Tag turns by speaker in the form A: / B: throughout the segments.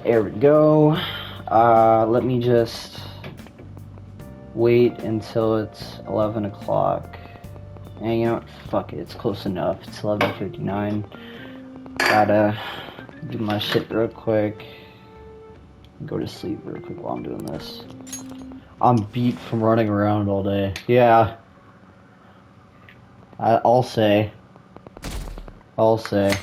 A: There we go. Let me just wait until it's 11 o'clock. And you know what? Fuck it, it's close enough. It's 11:59. Gotta do my shit real quick. Go to sleep real quick while I'm doing this. I'm beat from running around all day. Yeah. I'll say. I'll say.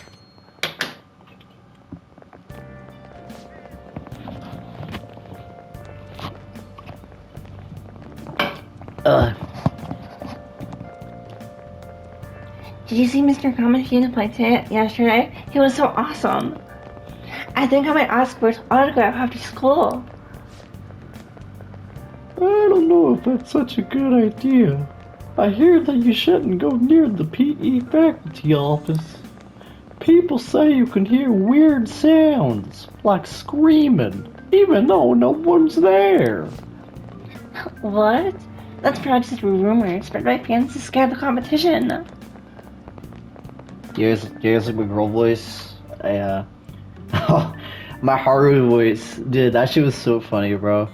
A: Ugh.
B: Did you see Mr. Kamashita play yesterday? He was so awesome. I think I might ask for his autograph after school.
A: I don't know if that's such a good idea. I hear that you shouldn't go near the PE faculty office. People say you can hear weird sounds, like screaming, even though no one's there.
B: What? That's probably just rumors, spread by fans to scare the competition.
A: Do you guys like my girl voice? My Haru voice, dude, that shit was so funny, bro.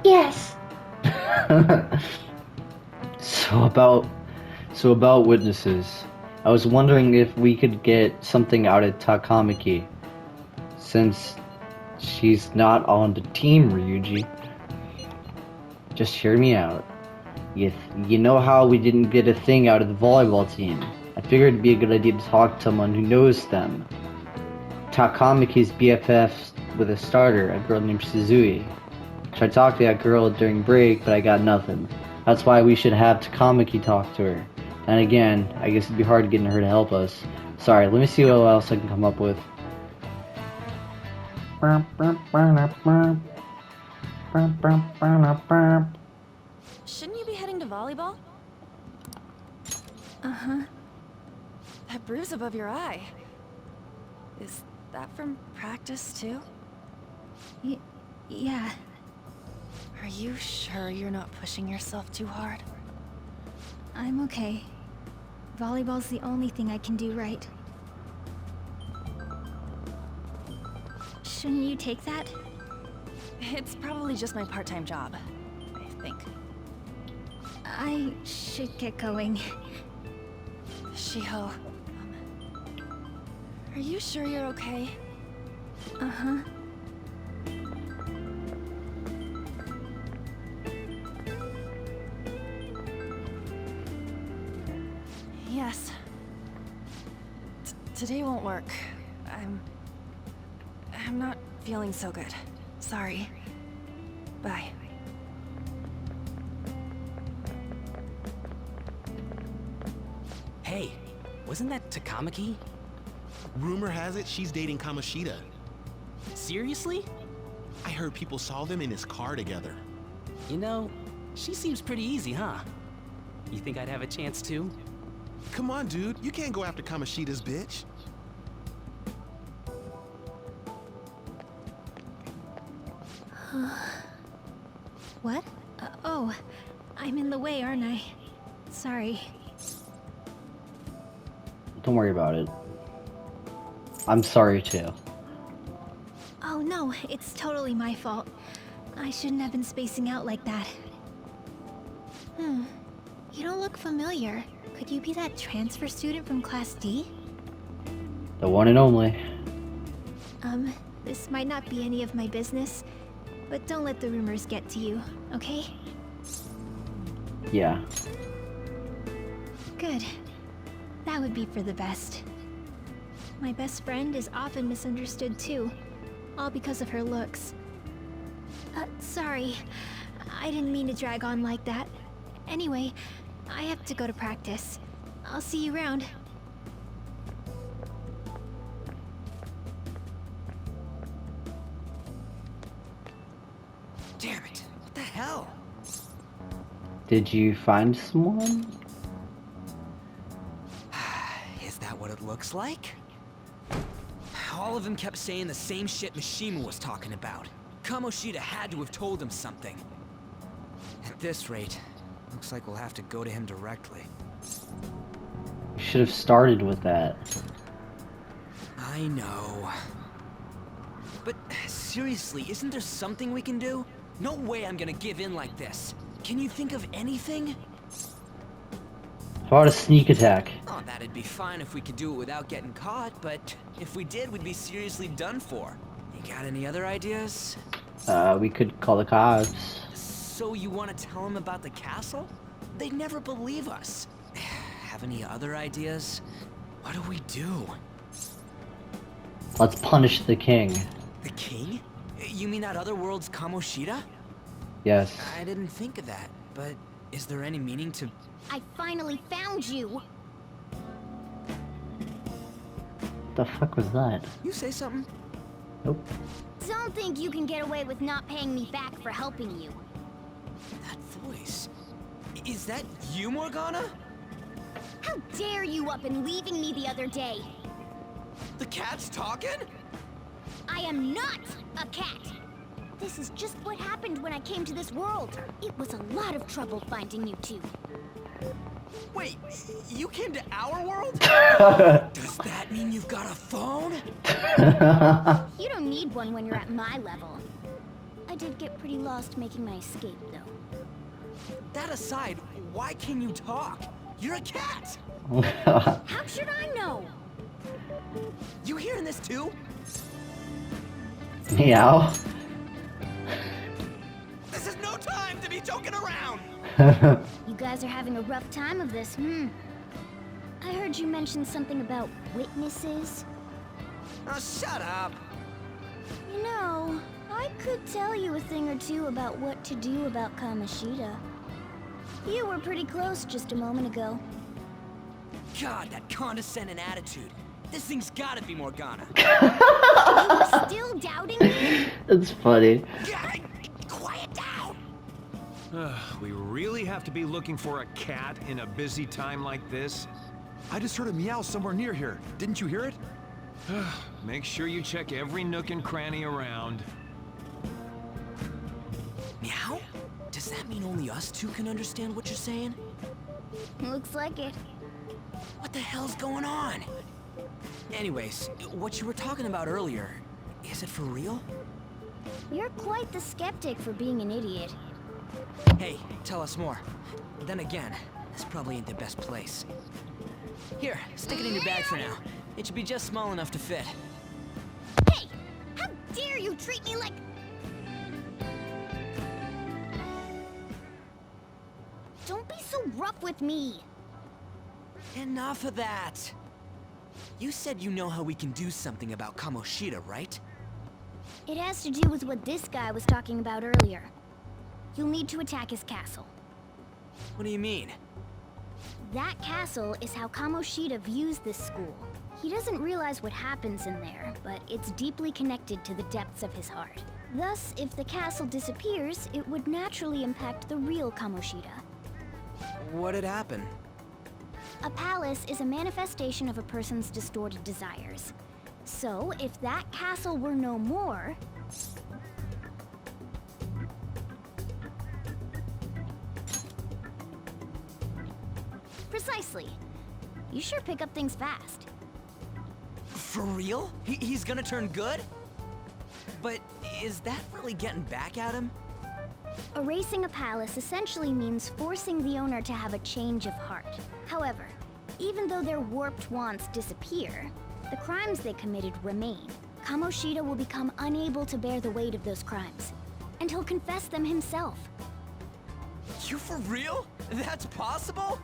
B: Yes.
A: So about witnesses. I was wondering if we could get something out of Takamaki, since she's not on the team, Ryuji. Just hear me out. You know how we didn't get a thing out of the volleyball team? I figured it'd be a good idea to talk to someone who knows them. Takamiki's BFF with a starter, a girl named Shizui. Tried to talk to that girl during break, but I got nothing. That's why we should have Takamaki talk to her. And again, I guess it'd be hard getting her to help us. Sorry, let me see what else I can come up with.
C: Shouldn't you be heading to volleyball? Uh-huh. That bruise above your eye. Is that from practice, too? Yeah. Are you sure you're not pushing yourself too hard?
D: I'm okay. Volleyball's the only thing I can do right. Shouldn't you take that?
C: It's probably just my part-time job, I think.
D: I should get going.
C: Shiho, are you sure you're okay?
D: Uh-huh.
C: Yes. Today won't work. I'm not feeling so good. Sorry. Bye.
E: Hey, wasn't that Takamaki?
F: Rumor has it she's dating Kamoshida.
E: Seriously?
F: I heard people saw them in his car together.
E: You know, she seems pretty easy, huh? You think I'd have a chance too?
F: Come on, dude. You can't go after Kamoshida's bitch.
D: What? Oh, I'm in the way, aren't I? Sorry.
A: Don't worry about it. I'm sorry too.
D: Oh no, it's totally my fault. I shouldn't have been spacing out like that. You don't look familiar. Could you be that transfer student from Class D?
A: The one and only.
D: This might not be any of my business, but don't let the rumors get to you, okay?
A: Yeah.
D: Good. That would be for the best. My best friend is often misunderstood too, all because of her looks. Sorry. I didn't mean to drag on like that. Anyway, I have to go to practice. I'll see you around.
E: Damn it, what the hell?
A: Did you find someone?
E: Is that what it looks like? All of them kept saying the same shit Mishima was talking about. Kamoshida had to have told him something. At this rate, looks like we'll have to go to him directly.
A: You should have started with that.
E: I know. But seriously, isn't there something we can do? No way I'm gonna give in like this. Can you think of anything?
A: How about a sneak attack?
E: Oh, that'd be fine if we could do it without getting caught, but if we did, we'd be seriously done for. You got any other ideas?
A: We could call the cops.
E: So you want to tell them about the castle? They'd never believe us. Have any other ideas? What do we do?
A: Let's punish the king.
E: The king? You mean that other world's Kamoshida?
A: Yes.
E: I didn't think of that, but is there any meaning to...
D: I finally found you!
A: The fuck was that?
E: You say something?
A: Nope.
D: Don't think you can get away with not paying me back for helping you.
E: That voice... Is that you, Morgana?
D: How dare you up and leaving me the other day?
E: The cat's talking?
D: I am not a cat! This is just what happened when I came to this world. It was a lot of trouble finding you two.
E: Wait, you came to our world? Does that mean you've got a phone?
D: You don't need one when you're at my level. I did get pretty lost making my escape, though.
E: That aside, why can you talk? You're a cat!
D: How should I know?
E: You hearing this too?
A: Meow.
E: This is no time to be joking around!
D: You guys are having a rough time of this, I heard you mention something about witnesses.
E: Oh, shut up!
D: You know, I could tell you a thing or two about what to do about Kamoshida. You were pretty close just a moment ago.
E: God, that condescending attitude. This thing's gotta be Morgana.
D: You still doubting me?
A: It's funny.
E: Quiet down!
G: We really have to be looking for a cat in a busy time like this?
F: I just heard a meow somewhere near here. Didn't you hear it?
G: Make sure you check every nook and cranny around.
E: Meow? Does that mean only us two can understand what you're saying?
D: Looks like it.
E: What the hell's going on? Anyways, what you were talking about earlier, is it for real?
D: You're quite the skeptic for being an idiot.
E: Hey, tell us more. Then again, this probably ain't the best place. Here, stick it in your bag for now. It should be just small enough to fit.
D: Hey! How dare you treat me like... Don't be so rough with me!
E: Enough of that! You said you know how we can do something about Kamoshida, right?
D: It has to do with what this guy was talking about earlier. You'll need to attack his castle.
E: What do you mean?
D: That castle is how Kamoshida views this school. He doesn't realize what happens in there, but it's deeply connected to the depths of his heart. Thus, if the castle disappears, it would naturally impact the real Kamoshida.
E: What'd happen?
D: A palace is a manifestation of a person's distorted desires. So, if that castle were no more... Precisely. You sure pick up things fast.
E: For real? He's gonna turn good? But is that really getting back at him?
D: Erasing a palace essentially means forcing the owner to have a change of heart. However, even though their warped wants disappear, the crimes they committed remain. Kamoshida will become unable to bear the weight of those crimes, and he'll confess them himself.
E: You for real? That's possible?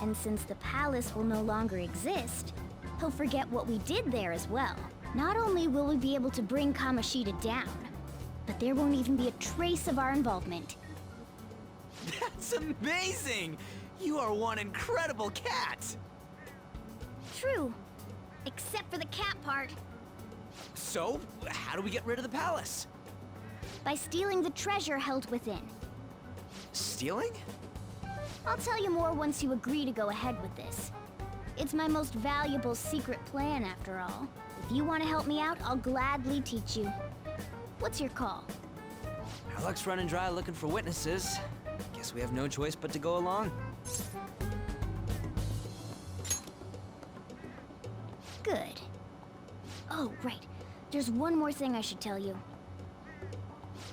D: And since the palace will no longer exist, he'll forget what we did there as well. Not only will we be able to bring Kamoshida down, but there won't even be a trace of our involvement.
E: That's amazing! You are one incredible cat!
D: True. Except for the cat part.
E: So, how do we get rid of the palace?
D: By stealing the treasure held within.
E: Stealing?
D: I'll tell you more once you agree to go ahead with this. It's my most valuable secret plan, after all. If you want to help me out, I'll gladly teach you. What's your call?
E: Our luck's running dry looking for witnesses. Guess we have no choice but to go along.
D: Good.
H: Oh, right. There's one more thing I should tell you.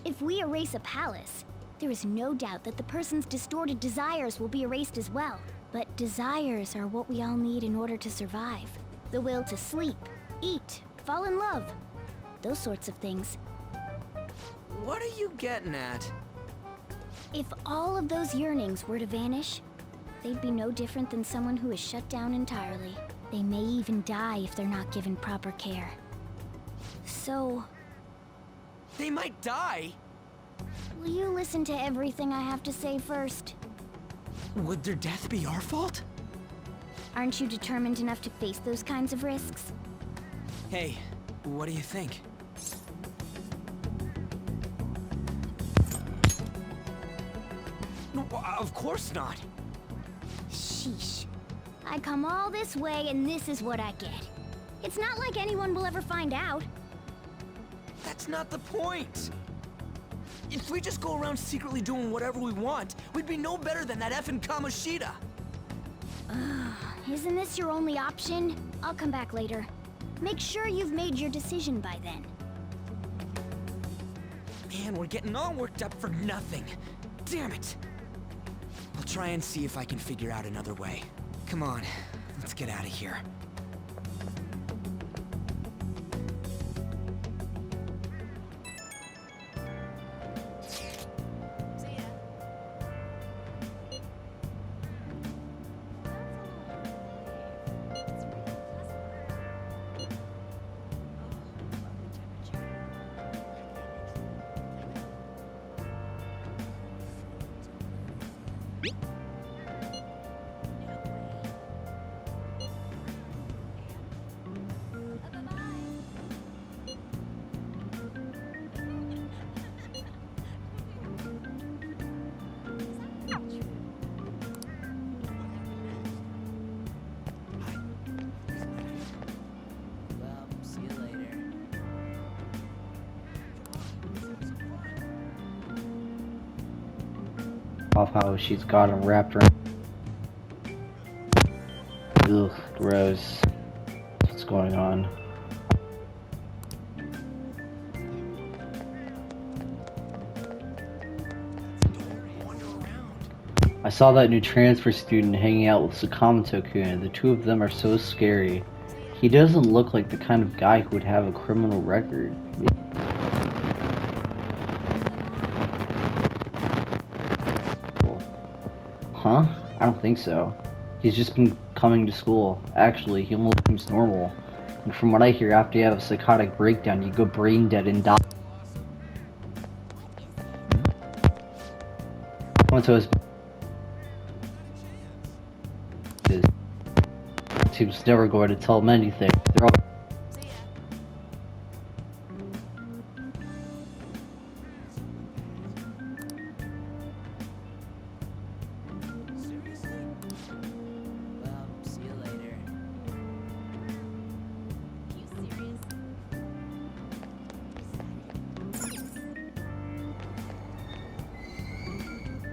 H: If we erase a palace, there is no doubt that the person's distorted desires will be erased as well. But desires are what we all need in order to survive. The will to sleep, eat, fall in love. Those sorts of things.
E: What are you getting at?
H: If all of those yearnings were to vanish, they'd be no different than someone who is shut down entirely. They may even die if they're not given proper care. So,
E: They might die?
H: will you listen to everything I have to say first?
E: Would their death be our fault?
H: Aren't you determined enough to face those kinds of risks?
E: Hey, what do you think? No, of course not.
H: Sheesh. I come all this way and this is what I get. It's not like anyone will ever find out.
E: That's not the point. If we just go around secretly doing whatever we want, we'd be no better than that effing Kamoshida.
H: Isn't this your only option? I'll come back later. Make sure you've made your decision by then.
E: Man, we're getting all worked up for nothing. Damn it. I'll try and see if I can figure out another way. Come on, let's get out of here.
A: Off how she's got him wrapped around. Ugh, gross. What's going on? I saw that new transfer student hanging out with Sakamoto-kun. The two of them are so scary. He doesn't look like the kind of guy who would have a criminal record. Huh? I don't think so. He's just been coming to school. Actually, he almost seems normal. And from what I hear, after you have a psychotic breakdown, you go brain dead and die. He was never going to tell them anything. They're all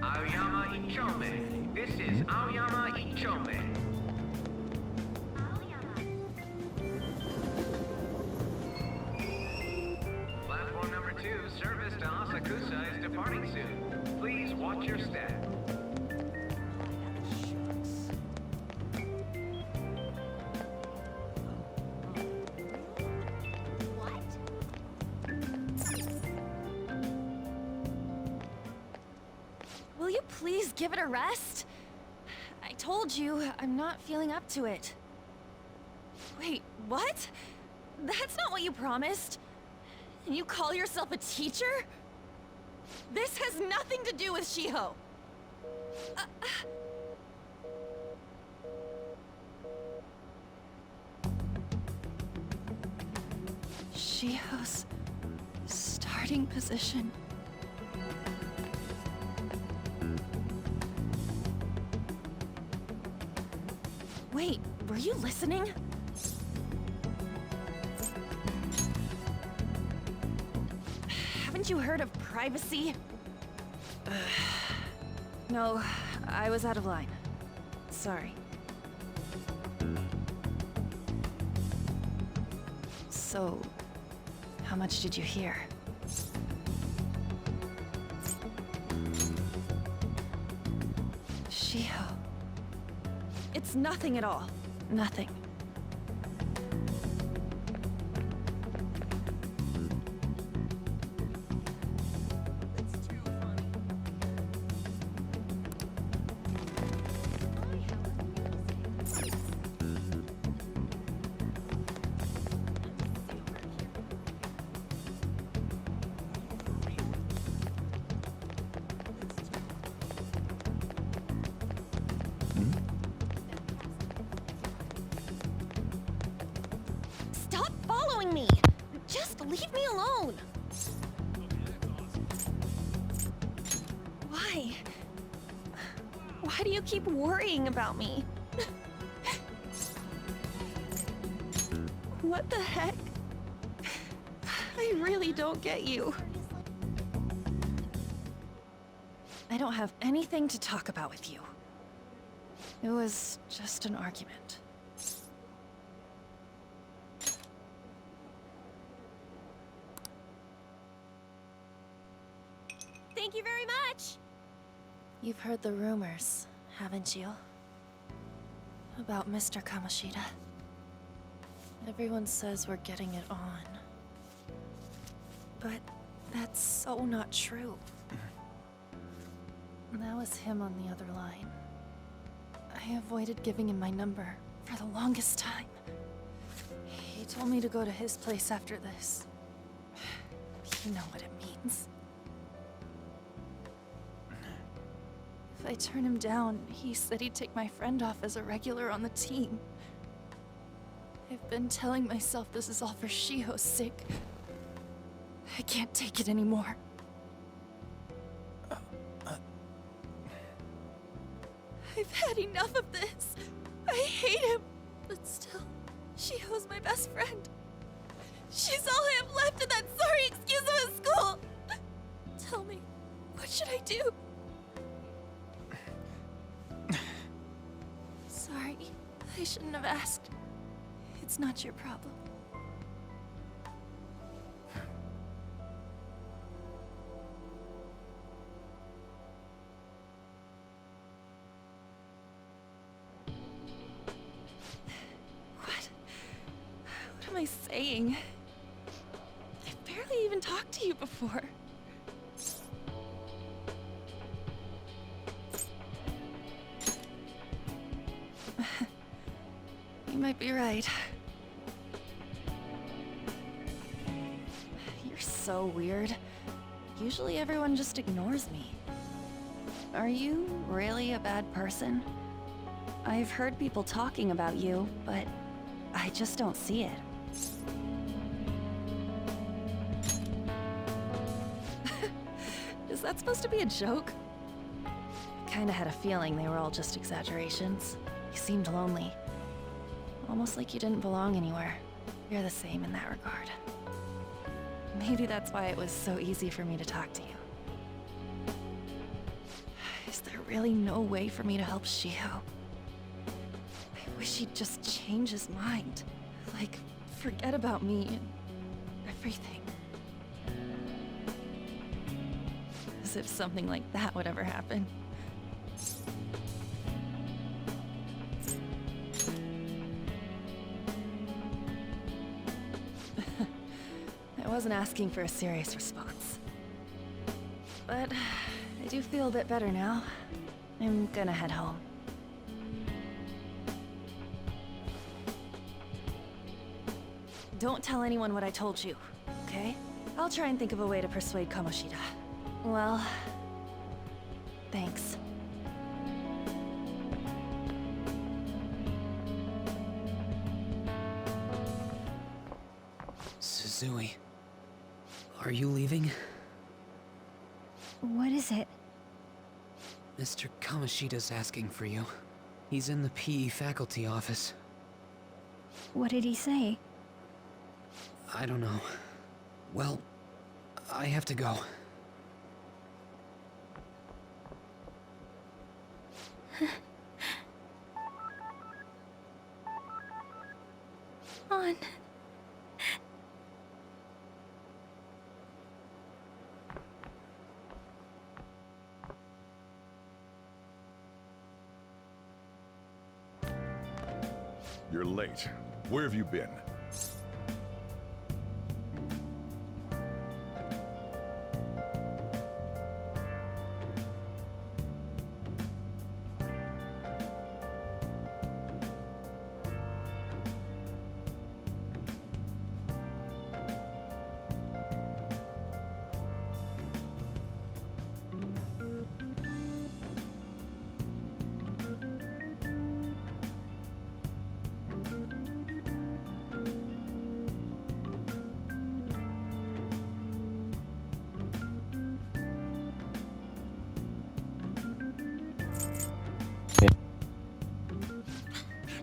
I: Aoyama Ichome. This is Aoyama Ichome. Platform number 2, service to Asakusa is departing soon. Please watch your step.
C: Will you please give it a rest? I told you, I'm not feeling up to it. Wait, what? That's not what you promised. And you call yourself a teacher? This has nothing to do with Shiho. Shiho's starting position. Wait, were you listening? Haven't you heard of privacy? No, I was out of line. Sorry. So, how much did you hear? Shiho. It's nothing at all. Nothing. Stop following me! Just leave me alone! Why? Why do you keep worrying about me? What the heck? I really don't get you. I don't have anything to talk about with you. It was just an argument.
H: Thank you very much!
C: You've heard the rumors, haven't you? About Mr. Kamoshida. Everyone says we're getting it on. But that's so not true. That was him on the other line. I avoided giving him my number for the longest time. He told me to go to his place after this. You know what it means. If I turn him down, he said he'd take my friend off as a regular on the team. I've been telling myself this is all for Shiho's sake. I can't take it anymore. I've had enough of this. I hate him. But still, Shiho's my best friend. She's all I have left in that sorry excuse of a school. Tell me, what should I do? Sorry, I shouldn't have asked. It's not your problem. What am I saying? I've barely even talked to you before. You might be right. You're so weird. Usually everyone just ignores me. Are you really a bad person? I've heard people talking about you, but I just don't see it. Is that supposed to be a joke? I kinda had a feeling they were all just exaggerations. You seemed lonely. Almost like you didn't belong anywhere. You're the same in that regard. Maybe that's why it was so easy for me to talk to you. Is there really no way for me to help Shiho? I wish he'd just change his mind. Like, forget about me and everything. As if something like that would ever happen. I wasn't asking for a serious response. But I do feel a bit better now. I'm gonna head home. Don't tell anyone what I told you, okay? I'll try and think of a way to persuade Kamoshida. Well, thanks.
E: Suzui, are you leaving?
D: What is it?
E: Mr. Kamoshida's asking for you. He's in the PE faculty office.
D: What did he say?
E: I don't know. Well, I have to go.
D: On.
J: you're late. Where have you been?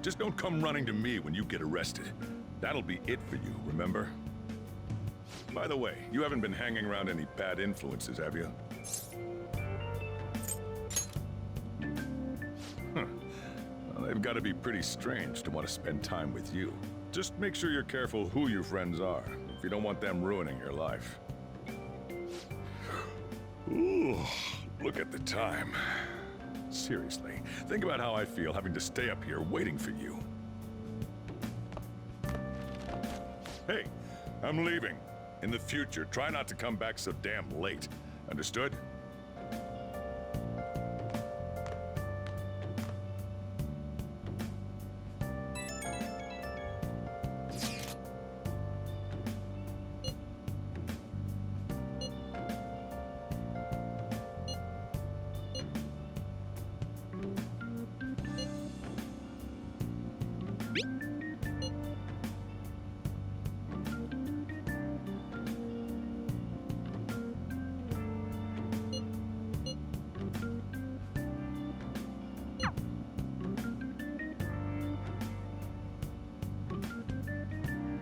J: Just don't come running to me when you get arrested. That'll be it for you, remember? By the way, you haven't been hanging around any bad influences, have you? Huh. Well, they've got to be pretty strange to want to spend time with you. Just make sure you're careful who your friends are, if you don't want them ruining your life. Ooh, look at the time. Seriously, think about how I feel having to stay up here waiting for you. Hey, I'm leaving. In the future, try not to come back so damn late. Understood?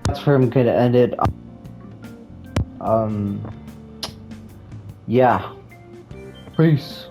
A: That's where I'm gonna end it. Yeah. Peace.